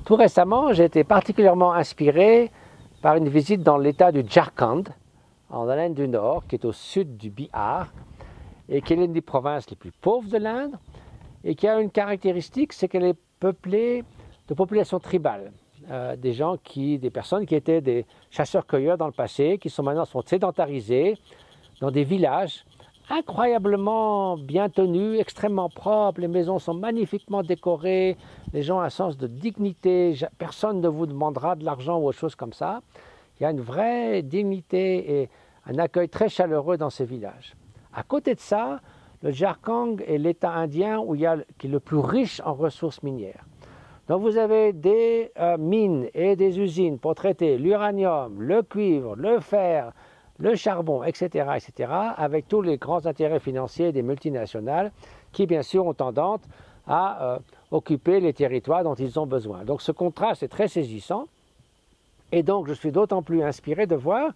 Tout récemment, j'ai été particulièrement inspiré par une visite dans l'état du Jharkhand, en Inde du Nord, qui est au sud du Bihar, et qui est l'une des provinces les plus pauvres de l'Inde, et qui a une caractéristique, c'est qu'elle est peuplée de populations tribales. Des personnes qui étaient des chasseurs-cueilleurs dans le passé, qui maintenant sont sédentarisés dans des villages incroyablement bien tenus, extrêmement propres, les maisons sont magnifiquement décorées, les gens ont un sens de dignité, personne ne vous demandera de l'argent ou autre chose comme ça. Il y a une vraie dignité et un accueil très chaleureux dans ces villages. À côté de ça, le Jharkhand est l'État indien qui est le plus riche en ressources minières. Donc vous avez des mines et des usines pour traiter l'uranium, le cuivre, le fer, le charbon, etc., avec tous les grands intérêts financiers des multinationales qui, bien sûr, ont tendance à occuper les territoires dont ils ont besoin. Donc ce contraste est très saisissant. Et donc je suis d'autant plus inspiré de voir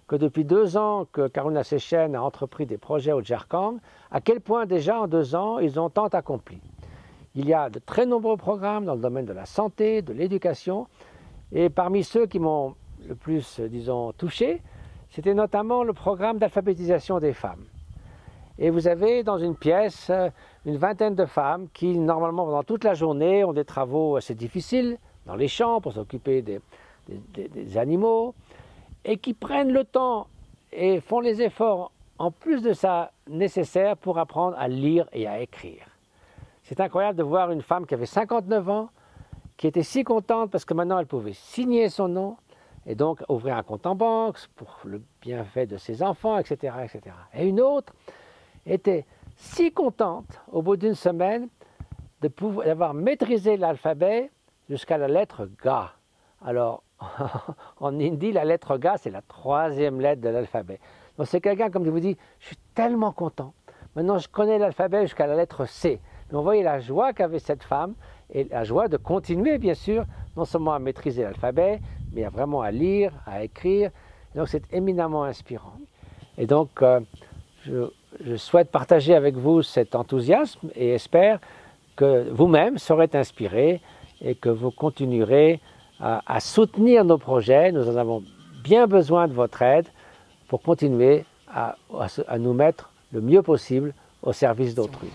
que depuis 2 ans que Karuna Sechen a entrepris des projets au Jharkhand, à quel point déjà en 2 ans, ils ont tant accompli. Il y a de très nombreux programmes dans le domaine de la santé, de l'éducation, et parmi ceux qui m'ont le plus, disons, touché, c'était notamment le programme d'alphabétisation des femmes. Et vous avez dans une pièce une vingtaine de femmes qui, normalement, pendant toute la journée, ont des travaux assez difficiles dans les champs pour s'occuper des animaux, et qui prennent le temps et font les efforts, en plus de ça, nécessaires pour apprendre à lire et à écrire. C'est incroyable de voir une femme qui avait 59 ans, qui était si contente parce que maintenant elle pouvait signer son nom et donc ouvrir un compte en banque pour le bienfait de ses enfants, etc., etc. Et une autre était si contente, au bout d'une semaine, d'avoir maîtrisé l'alphabet jusqu'à la lettre Ga. Alors, en hindi, la lettre Ga, c'est la 3e lettre de l'alphabet. Donc c'est quelqu'un, comme je vous dis, je suis tellement content. Maintenant, je connais l'alphabet jusqu'à la lettre C. Mais vous voyez la joie qu'avait cette femme et la joie de continuer, bien sûr, non seulement à maîtriser l'alphabet, mais vraiment à lire, à écrire. Et donc, c'est éminemment inspirant. Et donc, je souhaite partager avec vous cet enthousiasme et espère que vous-même serez inspirés et que vous continuerez à soutenir nos projets. Nous en avons bien besoin de votre aide pour continuer à nous mettre le mieux possible au service d'autrui.